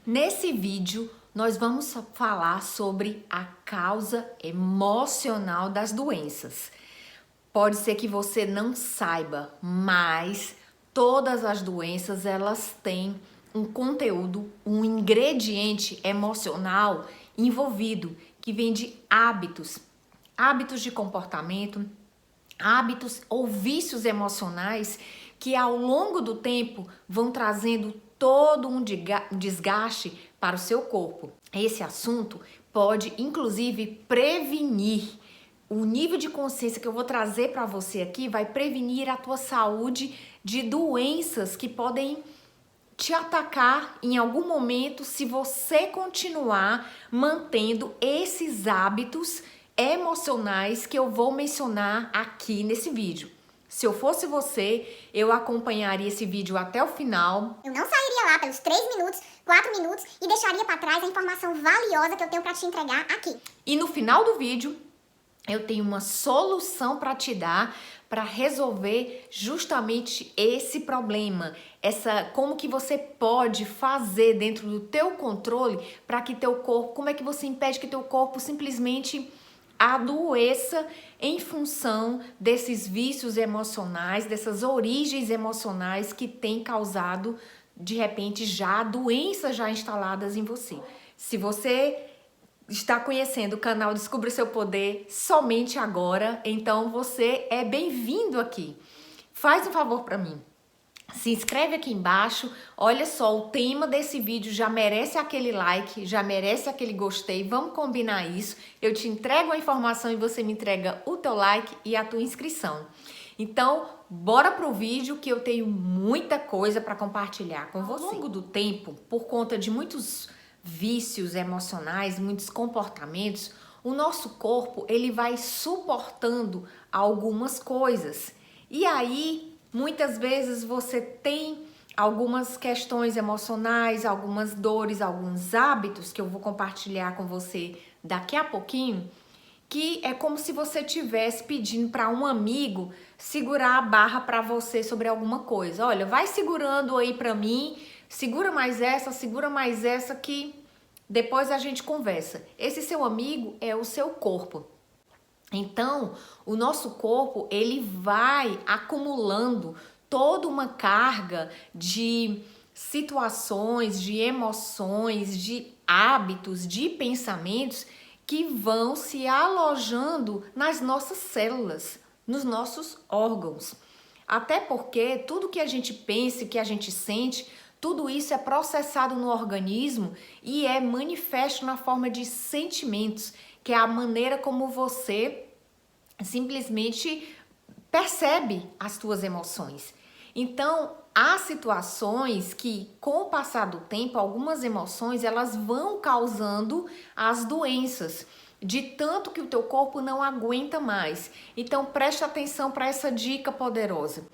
Nesse vídeo, nós vamos falar sobre a causa emocional das doenças. Pode ser que você não saiba, mas todas as doenças, elas têm um conteúdo, um ingrediente emocional envolvido, que vem de hábitos de comportamento, hábitos ou vícios emocionais que ao longo do tempo vão trazendo todo um desgaste para o seu corpo. Esse assunto pode inclusive prevenir. O nível de consciência que eu vou trazer para você aqui vai prevenir a tua saúde de doenças que podem te atacar em algum momento se você continuar mantendo esses hábitos emocionais que eu vou mencionar aqui nesse vídeo. Se eu fosse você, eu acompanharia esse vídeo até o final. Eu não sairia lá pelos 3 minutos, 4 minutos e deixaria para trás a informação valiosa que eu tenho para te entregar aqui. E no final do vídeo, eu tenho uma solução para te dar para resolver justamente esse problema. Como que você pode fazer dentro do teu controle para que teu corpo, como é que você impede que teu corpo simplesmente adoeça em função desses vícios emocionais, dessas origens emocionais que têm causado, de repente, já doenças já instaladas em você. Se você está conhecendo o canal Descubra o Seu Poder somente agora, então você é bem-vindo aqui. Faz um favor para mim. Se inscreve aqui embaixo, olha só, o tema desse vídeo já merece aquele like, já merece aquele gostei, vamos combinar isso. Eu te entrego a informação e você me entrega o teu like e a tua inscrição. Então, bora pro vídeo que eu tenho muita coisa para compartilhar com você. Ao longo do tempo, por conta de muitos vícios emocionais, muitos comportamentos, o nosso corpo ele vai suportando algumas coisas. E aí, muitas vezes você tem algumas questões emocionais, algumas dores, alguns hábitos que eu vou compartilhar com você daqui a pouquinho, que é como se você estivesse pedindo para um amigo segurar a barra para você sobre alguma coisa. Olha, vai segurando aí para mim, segura mais essa que depois a gente conversa. Esse seu amigo é o seu corpo. Então, o nosso corpo, ele vai acumulando toda uma carga de situações, de emoções, de hábitos, de pensamentos que vão se alojando nas nossas células, nos nossos órgãos. Até porque tudo que a gente pensa, que a gente sente, tudo isso é processado no organismo e é manifesto na forma de sentimentos, que é a maneira como você simplesmente percebe as suas emoções. Então, há situações que, com o passar do tempo, algumas emoções, elas vão causando as doenças, de tanto que o teu corpo não aguenta mais. Então, preste atenção para essa dica poderosa.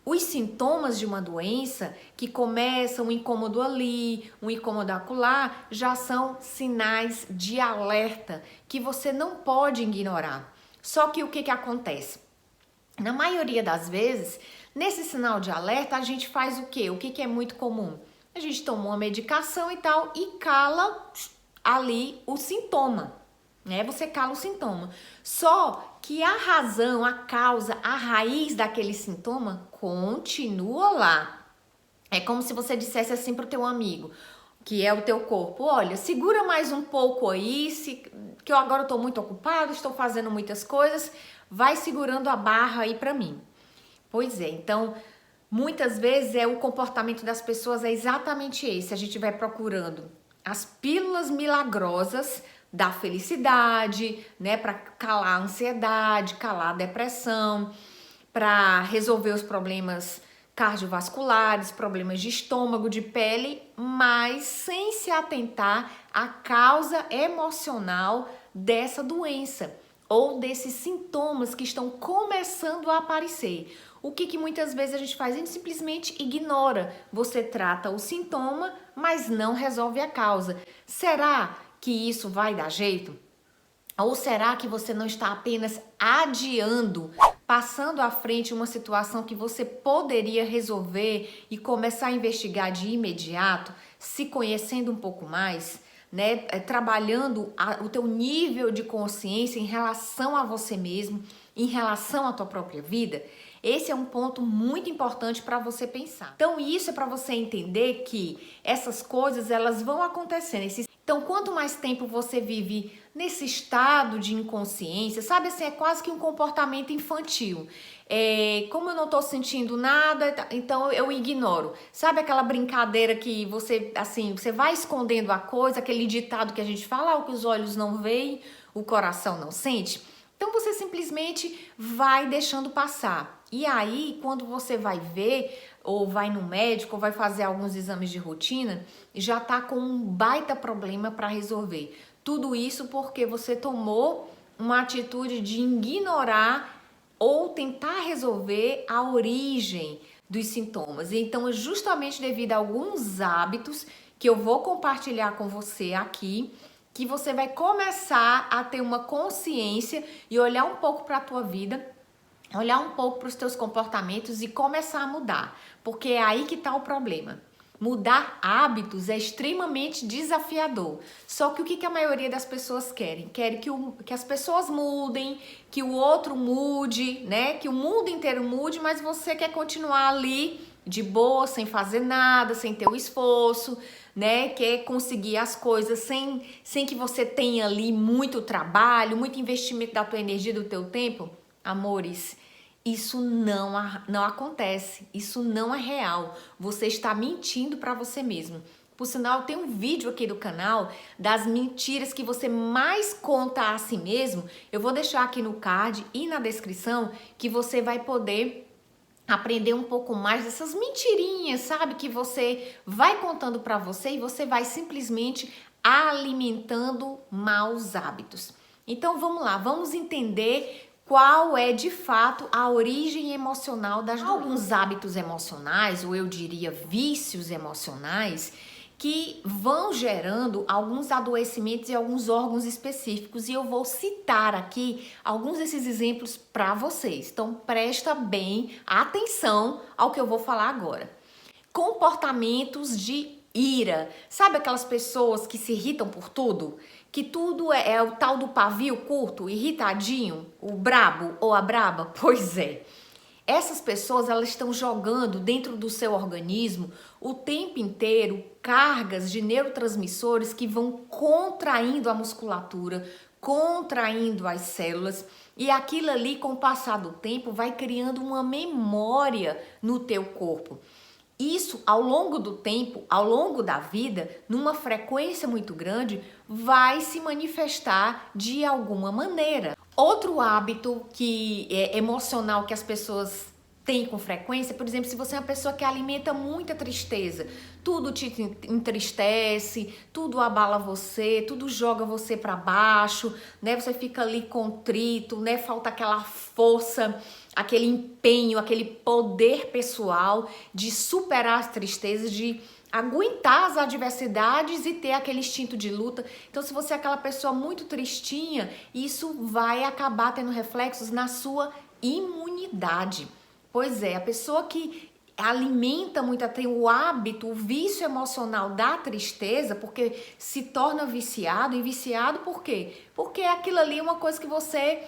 Os sintomas de uma doença que começam um incômodo ali, um incômodo acolá, já são sinais de alerta que você não pode ignorar. Só que o que acontece? Na maioria das vezes, nesse sinal de alerta, a gente faz o quê? O que é muito comum? A gente toma uma medicação e tal e cala ali o sintoma, né? Você cala o sintoma. Só que a razão, a causa, a raiz daquele sintoma continua lá. É como se você dissesse assim pro teu amigo, que é o teu corpo: olha, segura mais um pouco aí, que eu agora estou muito ocupado, estou fazendo muitas coisas, vai segurando a barra aí para mim. Pois é, então, muitas vezes o comportamento das pessoas é exatamente esse. A gente vai procurando as pílulas milagrosas da felicidade, né, para calar a ansiedade, calar a depressão, para resolver os problemas cardiovasculares, problemas de estômago, de pele, mas sem se atentar à causa emocional dessa doença ou desses sintomas que estão começando a aparecer. O que muitas vezes a gente faz? A gente simplesmente ignora. Você trata o sintoma, mas não resolve a causa. Será que isso vai dar jeito? Ou será que você não está apenas adiando, passando à frente uma situação que você poderia resolver e começar a investigar de imediato? se conhecendo um pouco mais, né, trabalhando o teu nível de consciência em relação a você mesmo, em relação à tua própria vida, esse é um ponto muito importante para você pensar. Então isso é para você entender que essas coisas elas vão acontecendo. Então quanto mais tempo você vive nesse estado de inconsciência, sabe assim, é quase que um comportamento infantil. Como eu não tô sentindo nada, então eu ignoro. Sabe aquela brincadeira que você, assim, você vai escondendo a coisa, aquele ditado que a gente fala, o que os olhos não veem, o coração não sente? Então você simplesmente vai deixando passar. E aí, quando você vai ver, ou vai no médico, ou vai fazer alguns exames de rotina, já tá com um baita problema para resolver. Tudo isso porque você tomou uma atitude de ignorar ou tentar resolver a origem dos sintomas. Então, é justamente devido a alguns hábitos que eu vou compartilhar com você aqui, que você vai começar a ter uma consciência e olhar um pouco para a tua vida, olhar um pouco para os teus comportamentos e começar a mudar, porque é aí que está o problema. Mudar hábitos é extremamente desafiador. Só que o que a maioria das pessoas querem? Querem que as pessoas mudem, que o outro mude, né? Que o mundo inteiro mude, mas você quer continuar ali de boa, sem fazer nada, sem ter o esforço, né? Quer conseguir as coisas sem que você tenha ali muito trabalho, muito investimento da tua energia, do teu tempo. Amores, isso não acontece, isso não é real. Você está mentindo para você mesmo. Por sinal, tem um vídeo aqui do canal das mentiras que você mais conta a si mesmo. Eu vou deixar aqui no card e na descrição que você vai poder aprender um pouco mais dessas mentirinhas, sabe? Que você vai contando para você e você vai simplesmente alimentando maus hábitos. Então vamos lá, vamos entender qual é de fato a origem emocional das doenças. Alguns hábitos emocionais, ou eu diria vícios emocionais, que vão gerando alguns adoecimentos em alguns órgãos específicos, e eu vou citar aqui alguns desses exemplos para vocês. Então presta bem atenção ao que eu vou falar agora. Comportamentos de ira. Sabe aquelas pessoas que se irritam por tudo? Que tudo é o tal do pavio curto, irritadinho, o brabo ou a braba? Pois é. Essas pessoas, elas estão jogando dentro do seu organismo o tempo inteiro cargas de neurotransmissores que vão contraindo a musculatura, contraindo as células, e aquilo ali, com o passar do tempo, vai criando uma memória no teu corpo. Isso, ao longo do tempo, ao longo da vida, numa frequência muito grande, vai se manifestar de alguma maneira. Outro hábito que é emocional que as pessoas têm com frequência, por exemplo, se você é uma pessoa que alimenta muita tristeza, tudo te entristece, tudo abala você, tudo joga você para baixo, né? Você fica ali contrito, né? Falta aquela força, aquele empenho, aquele poder pessoal de superar as tristezas, de aguentar as adversidades e ter aquele instinto de luta. Então, se você é aquela pessoa muito tristinha, isso vai acabar tendo reflexos na sua imunidade. Pois é, a pessoa que alimenta muito, tem o hábito, o vício emocional da tristeza, porque se torna viciado. E viciado por quê? Porque aquilo ali é uma coisa que você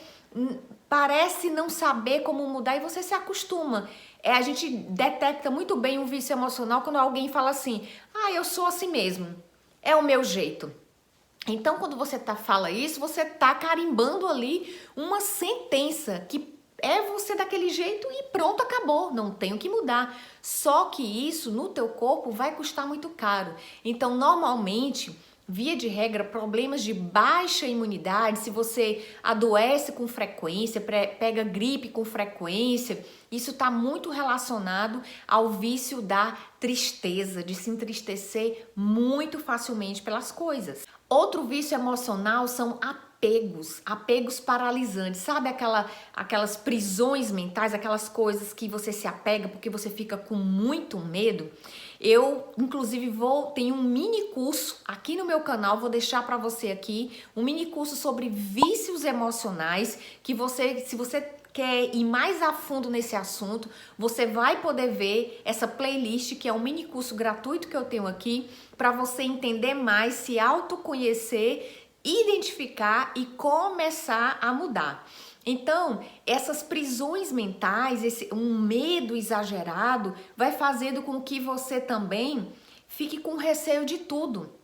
parece não saber como mudar e você se acostuma. A gente detecta muito bem um vício emocional quando alguém fala assim: ah, eu sou assim mesmo, é o meu jeito. Então, quando você fala isso, você tá carimbando ali uma sentença que é você daquele jeito e pronto, acabou, não tem o que mudar. Só que isso no teu corpo vai custar muito caro. Então, normalmente, via de regra, problemas de baixa imunidade, se você adoece com frequência, pega gripe com frequência, isso está muito relacionado ao vício da tristeza, de se entristecer muito facilmente pelas coisas. Outro vício emocional são apegos paralisantes, sabe aquelas prisões mentais, aquelas coisas que você se apega porque você fica com muito medo. Eu, inclusive, tenho um mini curso aqui no meu canal, vou deixar para você aqui, um mini curso sobre vícios emocionais, que se você quer ir mais a fundo nesse assunto, você vai poder ver essa playlist, que é um mini curso gratuito que eu tenho aqui, para você entender mais, se autoconhecer, identificar e começar a mudar. Então, essas prisões mentais, um medo exagerado, vai fazendo com que você também fique com receio de tudo,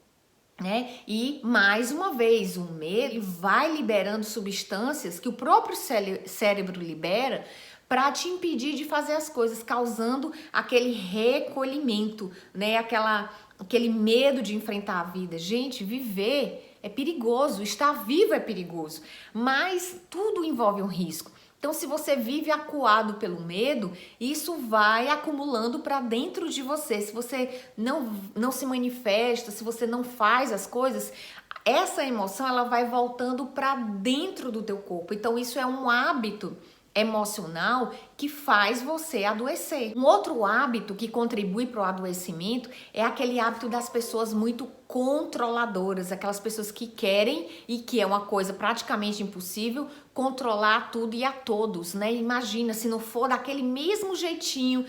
né? E, mais uma vez, o medo vai liberando substâncias que o próprio cérebro libera para te impedir de fazer as coisas, causando aquele recolhimento, né? Aquele medo de enfrentar a vida. Gente, viver é perigoso, estar vivo é perigoso, mas tudo envolve um risco. Então, se você vive acuado pelo medo, isso vai acumulando para dentro de você. Se você não se manifesta, se você não faz as coisas, essa emoção ela vai voltando para dentro do teu corpo. Então, isso é um hábito emocional que faz você adoecer. Um outro hábito que contribui para o adoecimento é aquele hábito das pessoas muito controladoras, aquelas pessoas que querem, e que é uma coisa praticamente impossível, controlar tudo e a todos, né? Imagina se não for daquele mesmo jeitinho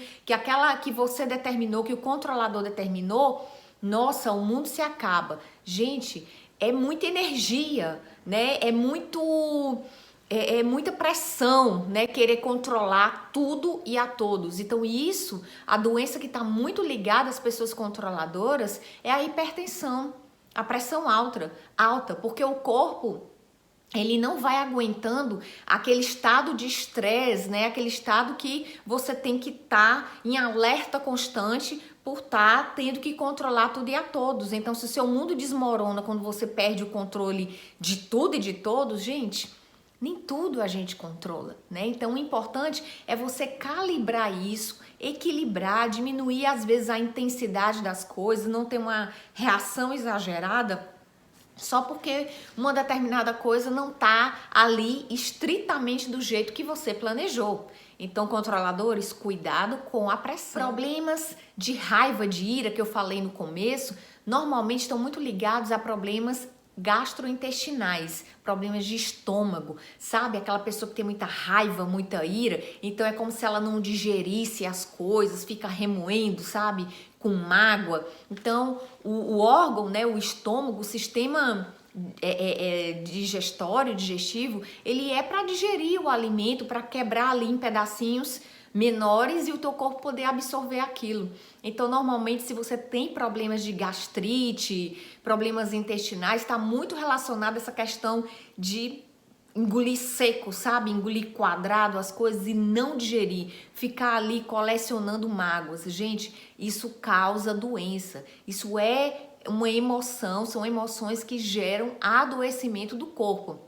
que você determinou, que o controlador determinou, nossa, o mundo se acaba. Gente, é muita energia, né? É muita pressão, né? Querer controlar tudo e a todos. Então isso, a doença que está muito ligada às pessoas controladoras é a hipertensão, a pressão alta, porque o corpo ele não vai aguentando aquele estado de estresse, né? Aquele estado que você tem que estar em alerta constante por estar tendo que controlar tudo e a todos. Então, se o seu mundo desmorona quando você perde o controle de tudo e de todos, gente, nem tudo a gente controla, né? Então, o importante é você calibrar isso, equilibrar, diminuir às vezes a intensidade das coisas, não ter uma reação exagerada só porque uma determinada coisa não tá ali estritamente do jeito que você planejou. Então, controladores, cuidado com a pressão. Problemas de raiva, de ira que eu falei no começo, normalmente estão muito ligados a problemas gastrointestinais, problemas de estômago, sabe? Aquela pessoa que tem muita raiva, muita ira, então é como se ela não digerisse as coisas, fica remoendo, sabe? Com mágoa. Então, o órgão, né, o estômago, o sistema digestivo, ele é para digerir o alimento, para quebrar ali em pedacinhos menores e o teu corpo poder absorver aquilo. Então, normalmente, se você tem problemas de gastrite, problemas intestinais, está muito relacionado a essa questão de engolir seco, sabe? Engolir quadrado as coisas e não digerir, ficar ali colecionando mágoas. Gente, isso causa doença. Isso é uma emoção, são emoções que geram adoecimento do corpo.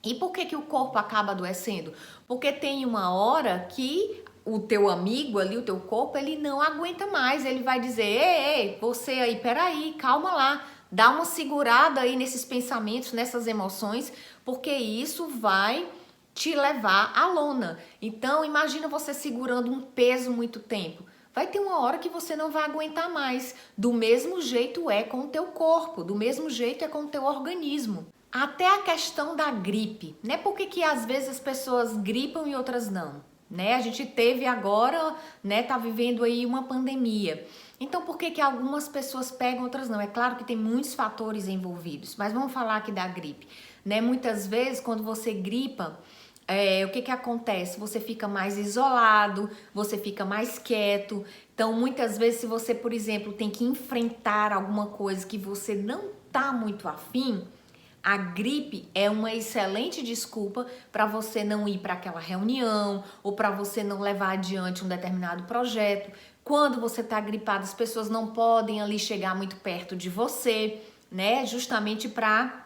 E por que o corpo acaba adoecendo? Porque tem uma hora que o teu amigo ali, o teu corpo, ele não aguenta mais. Ele vai dizer, ei, você aí, peraí, calma lá. Dá uma segurada aí nesses pensamentos, nessas emoções, porque isso vai te levar à lona. Então, imagina você segurando um peso muito tempo. Vai ter uma hora que você não vai aguentar mais. Do mesmo jeito é com o teu corpo, do mesmo jeito é com o teu organismo. Até a questão da gripe, né? Por que às vezes as pessoas gripam e outras não? Né? A gente teve agora, né? Tá vivendo aí uma pandemia. Então, por que algumas pessoas pegam, outras não? É claro que tem muitos fatores envolvidos, mas vamos falar aqui da gripe, né? Muitas vezes, quando você gripa, o que acontece? Você fica mais isolado, você fica mais quieto. Então, muitas vezes, se você, por exemplo, tem que enfrentar alguma coisa que você não tá muito afim, a gripe é uma excelente desculpa para você não ir para aquela reunião ou para você não levar adiante um determinado projeto. Quando você está gripado, as pessoas não podem ali chegar muito perto de você, né? Justamente para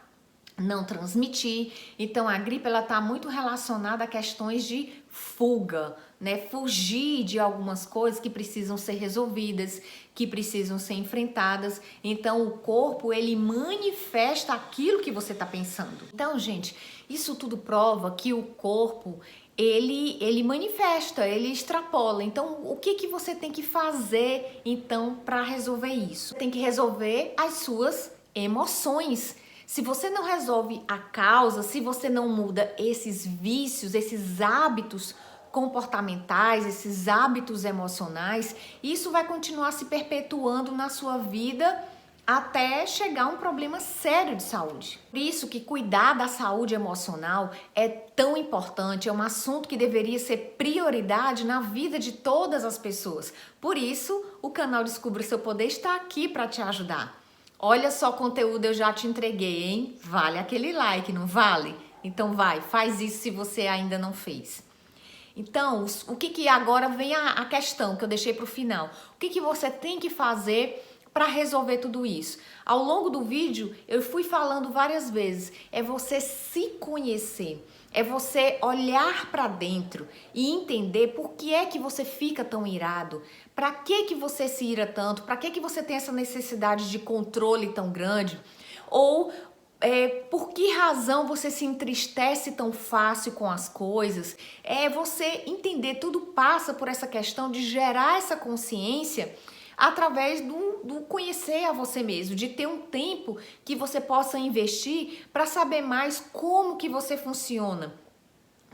não transmitir. Então, a gripe ela está muito relacionada a questões de fuga, né? Fugir de algumas coisas que precisam ser resolvidas, que precisam ser enfrentadas. Então, o corpo, ele manifesta aquilo que você está pensando. Então, gente, isso tudo prova que o corpo, ele manifesta, ele extrapola. Então, o que você tem que fazer, então, para resolver isso? Tem que resolver as suas emoções. Se você não resolve a causa, se você não muda esses vícios, esses hábitos comportamentais, esses hábitos emocionais, isso vai continuar se perpetuando na sua vida até chegar a um problema sério de saúde. Por isso que cuidar da saúde emocional é tão importante, é um assunto que deveria ser prioridade na vida de todas as pessoas. Por isso, o canal Descubra Seu Poder está aqui para te ajudar. Olha só o conteúdo eu já te entreguei, hein? Vale aquele like, não vale? Então vai, faz isso se você ainda não fez. Então, o que agora vem a questão que eu deixei para o final. O que você tem que fazer para resolver tudo isso? Ao longo do vídeo, eu fui falando várias vezes, é você se conhecer, é você olhar para dentro e entender por que é que você fica tão irado, para que você se ira tanto, para que você tem essa necessidade de controle tão grande, ou por que razão você se entristece tão fácil com as coisas. É você entender, tudo passa por essa questão de gerar essa consciência através do conhecer a você mesmo, de ter um tempo que você possa investir para saber mais como que você funciona.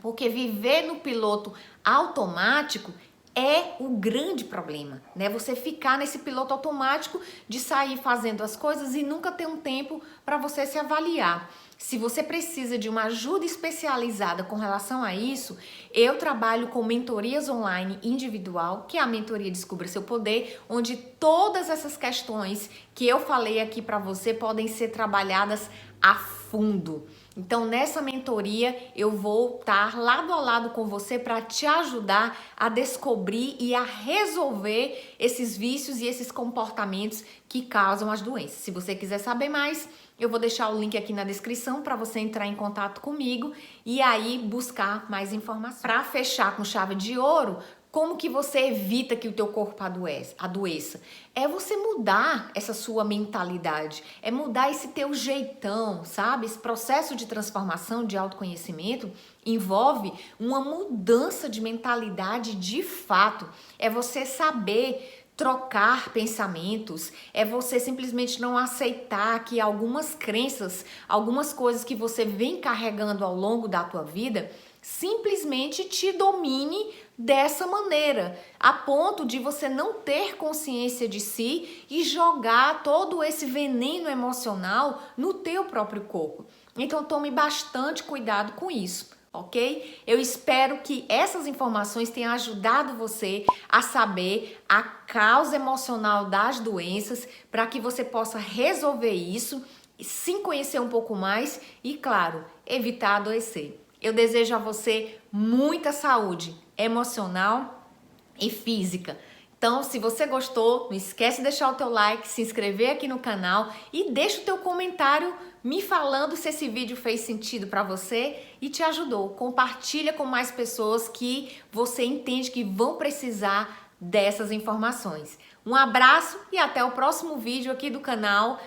Porque viver no piloto automático é o grande problema, né? Você ficar nesse piloto automático de sair fazendo as coisas e nunca ter um tempo para você se avaliar. Se você precisa de uma ajuda especializada com relação a isso, eu trabalho com mentorias online individual, que é a mentoria Descubra Seu Poder, onde todas essas questões que eu falei aqui para você podem ser trabalhadas a fundo. Então, nessa mentoria, eu vou estar lado a lado com você para te ajudar a descobrir e a resolver esses vícios e esses comportamentos que causam as doenças. Se você quiser saber mais, eu vou deixar o link aqui na descrição para você entrar em contato comigo e aí buscar mais informações. Para fechar com chave de ouro, como que você evita que o teu corpo adoeça? É você mudar essa sua mentalidade, é mudar esse teu jeitão, sabe? Esse processo de transformação, de autoconhecimento, envolve uma mudança de mentalidade de fato. É você saber trocar pensamentos, é você simplesmente não aceitar que algumas crenças, algumas coisas que você vem carregando ao longo da tua vida, simplesmente te domine dessa maneira, a ponto de você não ter consciência de si e jogar todo esse veneno emocional no teu próprio corpo. Então tome bastante cuidado com isso, ok? Eu espero que essas informações tenham ajudado você a saber a causa emocional das doenças, para que você possa resolver isso, se conhecer um pouco mais e, claro, evitar adoecer. Eu desejo a você muita saúde emocional e física. Então, se você gostou, não esquece de deixar o teu like, se inscrever aqui no canal e deixa o teu comentário me falando se esse vídeo fez sentido para você e te ajudou. Compartilha com mais pessoas que você entende que vão precisar dessas informações. Um abraço e até o próximo vídeo aqui do canal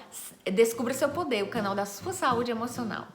Descubra Seu Poder, o canal da sua saúde emocional.